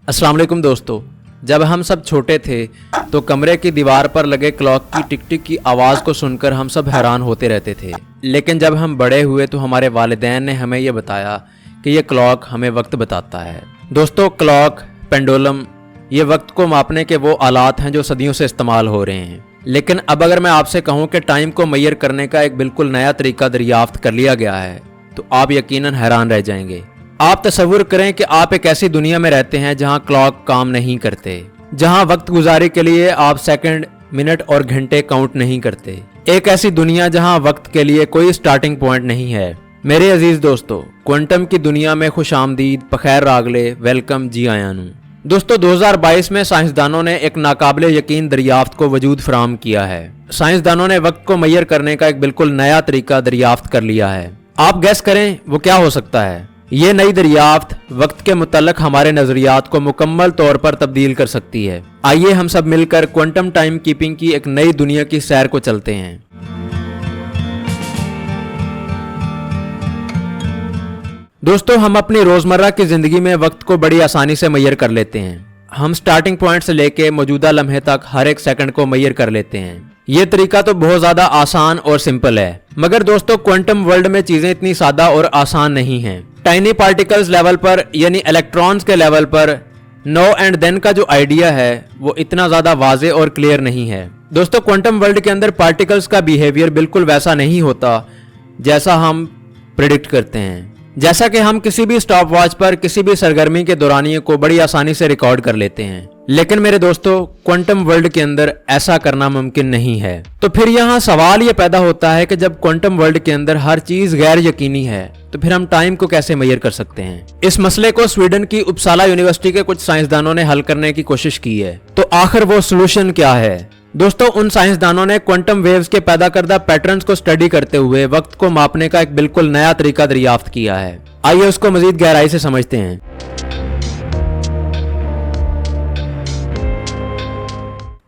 अस्सलाम वालेकुम दोस्तों, जब हम सब छोटे थे तो कमरे की दीवार पर लगे क्लॉक की टिक टिक की आवाज़ को सुनकर हम सब हैरान होते रहते थे। लेकिन जब हम बड़े हुए तो हमारे वालिदैन ने हमें ये बताया कि ये क्लॉक हमें वक्त बताता है। दोस्तों, क्लॉक, पेंडुलम ये वक्त को मापने के वो आलात हैं जो सदियों से इस्तेमाल हो रहे हैं। लेकिन अब अगर मैं आपसे कहूँ कि टाइम को मैयर करने का एक बिल्कुल नया तरीका दरियाफ्त कर लिया गया है तो आप यकीनन हैरान रह जाएंगे। आप तसव्वुर करें कि आप एक ऐसी दुनिया में रहते हैं जहां क्लॉक काम नहीं करते, जहां वक्त गुजारी के लिए आप सेकंड, मिनट और घंटे काउंट नहीं करते। एक ऐसी दुनिया जहां वक्त के लिए कोई स्टार्टिंग पॉइंट नहीं है। मेरे अजीज दोस्तों, क्वांटम की दुनिया में खुशामदीद, पखैर रागले, वेलकम, जी आयानू। दोस्तों, 2022 में साइंसदानों ने एक नाकाबिले यकीन दरियाफ्त को वजूद फराहम किया है। साइंसदानों ने वक्त को मैयर करने का एक बिल्कुल नया तरीका दरियाफ्त कर लिया है। आप गैस करें वो क्या हो सकता है। ये नई दरियाफ्त वक्त के मुतल्लक हमारे नजरियात को मुकम्मल तौर पर तब्दील कर सकती है। आइए हम सब मिलकर क्वांटम टाइम कीपिंग की एक नई दुनिया की सैर को चलते हैं। दोस्तों, हम अपनी रोजमर्रा की जिंदगी में वक्त को बड़ी आसानी से मैयर कर लेते हैं। हम स्टार्टिंग पॉइंट से लेके मौजूदा लम्हे तक हर एक सेकंड को मैयर कर लेते हैं। ये तरीका तो बहुत ज्यादा आसान और सिंपल है, मगर दोस्तों क्वांटम वर्ल्ड में चीजें इतनी सादा और आसान नहीं हैं। टाइनी पार्टिकल्स लेवल पर यानी इलेक्ट्रॉन्स के लेवल पर नो एंड देन का जो आइडिया है वो इतना ज्यादा वाजे और क्लियर नहीं है। दोस्तों, क्वांटम वर्ल्ड के अंदर पार्टिकल्स का बिहेवियर बिल्कुल वैसा नहीं होता जैसा हम प्रिडिक्ट करते हैं। जैसा कि हम किसी भी स्टॉप वॉच पर किसी भी सरगर्मी के दौरानिए को बड़ी आसानी से रिकॉर्ड कर लेते हैं, लेकिन मेरे दोस्तों क्वांटम वर्ल्ड के अंदर ऐसा करना मुमकिन नहीं है। तो फिर यहाँ सवाल ये पैदा होता है कि जब क्वांटम वर्ल्ड के अंदर हर चीज गैर यकीनी है तो फिर हम टाइम को कैसे मैयर कर सकते हैं। इस मसले को स्वीडन की उपसाला यूनिवर्सिटी के कुछ साइंसदानों ने हल करने की कोशिश की है। तो आखिर वो सोल्यूशन क्या है। दोस्तों, उन साइंसदानों ने क्वांटम वेव्स के पैदा करदा पैटर्न्स को स्टडी करते हुए वक्त को मापने का एक बिल्कुल नया तरीका दरियाफ्त किया है। आइए उसको मजीद गहराई से समझते हैं।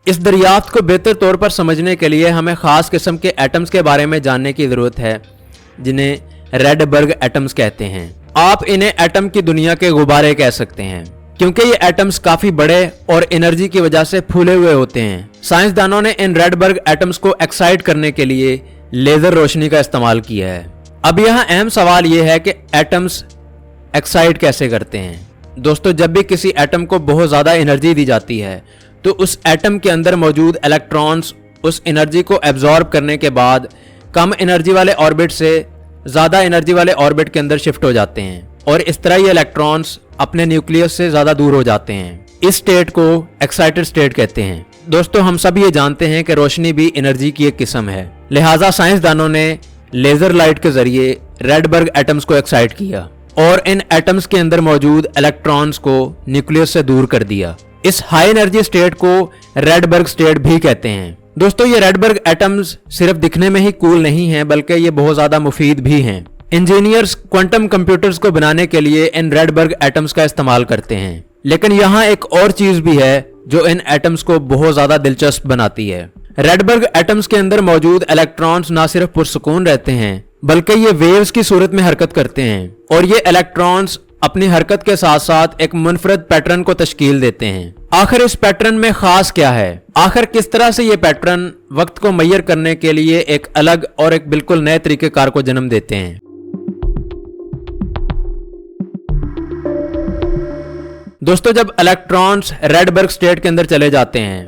इस दरियाफ्त को बेहतर तौर पर समझने के लिए हमें खास किस्म के एटम्स के बारे में जानने की जरूरत है जिन्हें रैडबर्ग एटम्स कहते हैं। आप इन्हें एटम की दुनिया के गुब्बारे कह सकते हैं क्योंकि ये एटम्स काफी बड़े और एनर्जी की वजह से फूले हुए होते हैं। साइंसदानों ने इन रैडबर्ग एटम्स को एक्साइट करने के लिए लेजर रोशनी का इस्तेमाल किया है। अब यहाँ अहम सवाल यह है कि एटम्स एक्साइट कैसे करते हैं। दोस्तों, जब भी किसी एटम को बहुत ज्यादा एनर्जी दी जाती है तो उस एटम के अंदर मौजूद इलेक्ट्रॉन्स उस एनर्जी को एब्जॉर्ब करने के बाद कम एनर्जी वाले ऑर्बिट से ज्यादा एनर्जी वाले ऑर्बिट के अंदर शिफ्ट हो जाते हैं और इस तरह ये इलेक्ट्रॉन्स अपने न्यूक्लियस से ज्यादा दूर हो जाते हैं। इस स्टेट को एक्साइटेड स्टेट कहते हैं। दोस्तों, हम सब ये जानते हैं कि रोशनी भी एनर्जी की एक किस्म है, लिहाजा साइंसदानों ने लेजर लाइट के जरिए रैडबर्ग एटम्स को एक्साइट किया और इन एटम्स के अंदर मौजूद इलेक्ट्रॉन्स को न्यूक्लियस से दूर कर दिया। इस हाई एनर्जी स्टेट को रैडबर्ग स्टेट भी कहते हैं। दोस्तों, ये रैडबर्ग एटम्स सिर्फ दिखने में ही कूल नहीं हैं बल्कि ये बहुत ज्यादा मुफीद भी हैं। इंजीनियर्स क्वांटम कंप्यूटर्स को बनाने के लिए इन रैडबर्ग एटम्स का इस्तेमाल करते हैं। लेकिन यहाँ एक और चीज भी है जो इन एटम्स को बहुत ज्यादा दिलचस्प बनाती है। रैडबर्ग एटम्स के अंदर मौजूद इलेक्ट्रॉन्स ना सिर्फ पुरसुकून रहते हैं बल्कि ये वेव्स की सूरत में हरकत करते हैं और ये इलेक्ट्रॉन्स अपनी हरकत के साथ साथ एक मुनफरद पैटर्न को तश्कील देते हैं। आखिर इस पैटर्न में खास क्या है। आखिर किस तरह से ये पैटर्न वक्त को मैयर करने के लिए एक अलग और एक बिल्कुल नए तरीकेकार को जन्म देते हैं। दोस्तों, जब इलेक्ट्रॉन्स रैडबर्ग स्टेट के अंदर चले जाते हैं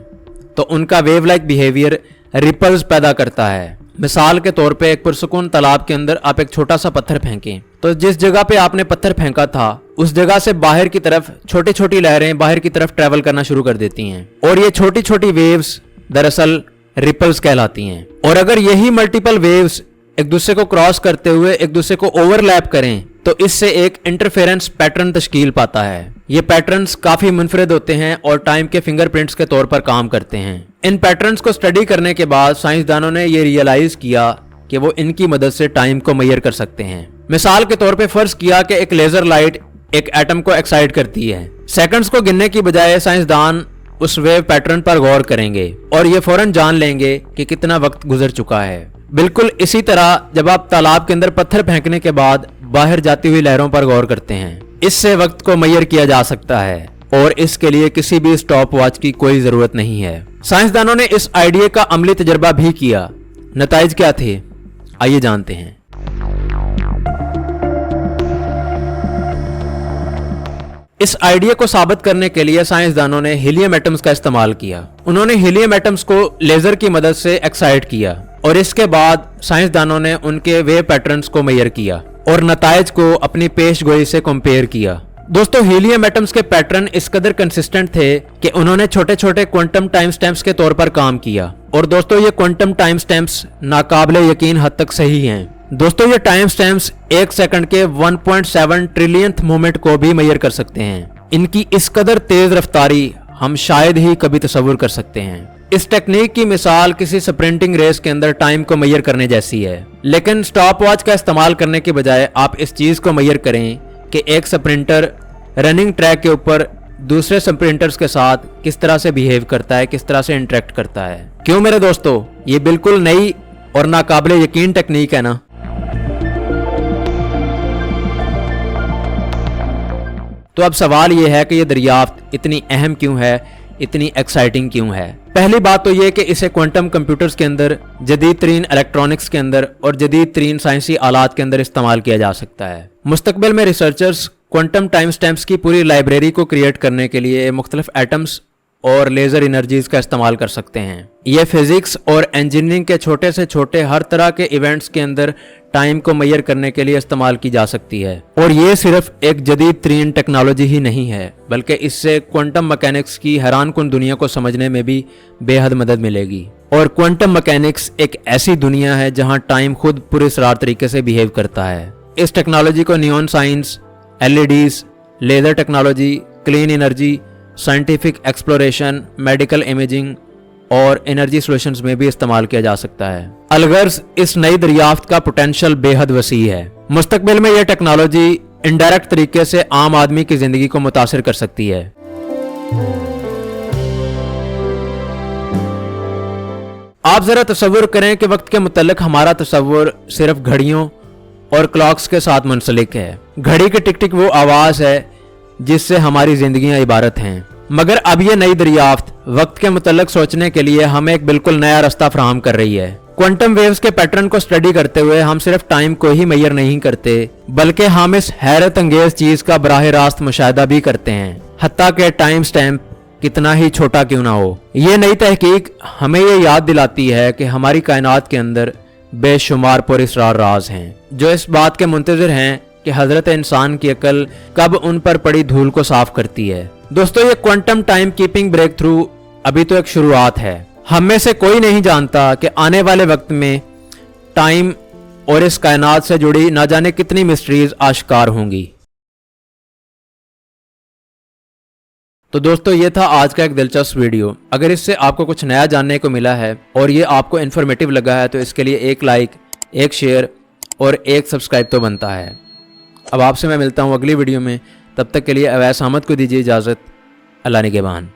तो उनका वेव लाइक बिहेवियर रिपल्स पैदा करता है। मिसाल के तौर पे एक पुरसुकून तालाब के अंदर आप एक छोटा सा पत्थर फेंकें तो जिस जगह पे आपने पत्थर फेंका था उस जगह से बाहर की तरफ छोटी छोटी लहरें बाहर की तरफ ट्रेवल करना शुरू कर देती हैं और ये छोटी छोटी वेव्स दरअसल रिपल्स कहलाती हैं। और अगर यही मल्टीपल वेव्स एक दूसरे को क्रॉस करते हुए एक दूसरे को ओवरलैप करें तो इससे एक इंटरफेरेंस पैटर्न तश्कील पाता है। ये पैटर्न्स काफी मुनफरद होते हैं और टाइम के फिंगरप्रिंट्स के तौर पर काम करते हैं। इन पैटर्न्स को स्टडी करने के बाद साइंसदानों ने ये रियलाइज किया कि वो इनकी मदद से टाइम को मैयर कर सकते हैं। मिसाल के तौर पे फर्ज किया कि एक लेजर लाइट एक एटम को एक्साइट करती है। सेकंड्स को गिनने की बजाय साइंसदान उस वेव पैटर्न पर गौर करेंगे और ये फौरन जान लेंगे कि कितना वक्त गुजर चुका है। बिल्कुल इसी तरह जब आप तालाब के अंदर पत्थर फेंकने के बाद बाहर जाती हुई लहरों पर गौर करते हैं, इससे वक्त को मैयर किया जा सकता है। और इसके लिए किसी भी स्टॉप वॉच की कोई जरूरत नहीं है। साइंसदानों ने इस आइडिया का अमली तजर्बा भी किया। नताइज क्या थे, आइए जानते हैं। इस आइडिया को साबित करने के लिए साइंसदानों ने हीलियम एटम्स का इस्तेमाल किया। उन्होंने हीलियम एटम्स को लेजर की मदद से एक्साइट किया और इसके बाद साइंसदानों ने उनके वेव पैटर्न्स को मेजर किया और नताइज को अपनी पेशगोई से कंपेयर किया। दोस्तों, हीलियम एटम्स के पैटर्न इस कदर कंसिस्टेंट थे कि उन्होंने छोटे छोटे क्वांटम टाइम स्टैम्प्स के तौर पर काम किया। और दोस्तों, ये क्वांटम टाइम स्टैम्प्स नाकाबिले यकीन हद तक सही हैं। दोस्तों, ये टाइम स्टैम्प्स 1 सेकंड के 1.7 ट्रिलियंथ मोमेंट को भी मेजर कर सकते हैं। इनकी इस कदर तेज रफ्तारी हम शायद ही कभी तस्वुर कर सकते हैं। इस टेक्निक की मिसाल किसी स्प्रिंटिंग रेस के अंदर टाइम को मेजर करने जैसी है, लेकिन स्टॉप वॉच का इस्तेमाल करने के बजाय आप इस चीज को मेजर करें कि एक स्प्रिंटर रनिंग ट्रैक के ऊपर दूसरे स्प्रिंटर्स के साथ किस तरह से बिहेव करता है, किस तरह से इंटरेक्ट करता है। क्यों मेरे दोस्तों, ये बिल्कुल नई और नाकाबिले यकीन टेक्निक है ना। तो अब सवाल यह है कि ये दरियाफ्त इतनी अहम क्यों है, इतनी एक्साइटिंग क्यों है। पहली बात तो ये कि इसे क्वांटम कंप्यूटर्स के अंदर, जदीद तरीन इलेक्ट्रॉनिक्स के अंदर और जदीद तरीन साइंसी आलात के अंदर इस्तेमाल किया जा सकता है। मुस्तकबिल में रिसर्चर्स क्वांटम टाइम स्टैम्प्स की पूरी लाइब्रेरी को क्रिएट करने के लिए मुख्तलिफ एटम्स और लेजर एनर्जीज का इस्तेमाल कर सकते हैं। ये फिजिक्स और इंजीनियरिंग के छोटे से छोटे हर तरह के इवेंट्स के अंदर टाइम को मेजर करने के लिए इस्तेमाल की जा सकती है। और ये सिर्फ एक जदीद तरीन टेक्नोलॉजी ही नहीं है, बल्कि इससे क्वांटम मैकेनिक्स की हैरानकुन दुनिया को समझने में भी बेहद मदद मिलेगी। और क्वांटम मैकेनिक्स एक ऐसी दुनिया है जहां टाइम खुद पुरअसरार तरीके से बिहेव करता है। इस टेक्नोलॉजी को neon science, LEDs, laser technology, clean energy, scientific exploration, medical imaging और एनर्जी सॉल्यूशंस में भी इस्तेमाल किया जा सकता है। अलगर्ज इस नई दरियाफ्त का पोटेंशियल बेहद वसी है। मुस्तकबिल में यह टेक्नोलॉजी इनडायरेक्ट तरीके से आम आदमी की जिंदगी को मुतासिर कर सकती है। आप जरा तसव्वुर करें कि वक्त के मुतल्लिक हमारा तसव्वुर सिर्फ घड़ियों और क्लॉक्स के साथ मुंसलिक है। घड़ी की टिक टिक वो आवाज है जिससे हमारी जिंदगियां इबारत हैं। मगर अब ये नई दरियाफ्त वक्त के मुतल्लिक सोचने के लिए हमें एक बिल्कुल नया रास्ता फराहम कर रही है। क्वांटम वेव्स के पैटर्न को स्टडी करते हुए हम सिर्फ टाइम को ही मेजर नहीं करते, बल्कि हम इस हैरत अंगेज चीज का बराह रास्त मुशाहिदा भी करते हैं, हत्ता के टाइम स्टैम्प कितना ही छोटा क्यों ना हो। ये नई तहकीक हमें ये याद दिलाती है कि हमारी कायनात के अंदर बेशुमार पुरअसरार राज हैं, जो इस बात के मुंतजिर हैं कि हजरत इंसान की अकल कब उन पर पड़ी धूल को साफ करती है। दोस्तों, ये quantum timekeeping breakthrough अभी तो एक शुरुआत है। हम में से कोई नहीं जानता कि आने वाले वक्त में टाइम और इस कायनात से जुड़ी ना जाने कितनी मिस्ट्रीज आश्कार होंगी। तो दोस्तों, ये था आज का एक दिलचस्प वीडियो। अगर इससे आपको कुछ नया जानने को मिला है और ये आपको इन्फॉर्मेटिव लगा है तो इसके लिए एक लाइक, एक शेयर और एक सब्सक्राइब तो बनता है। अब आपसे मैं मिलता हूँ अगली वीडियो में। तब तक के लिए अवैस अहमद को दीजिए इजाज़त। अल्लाह निगहबान।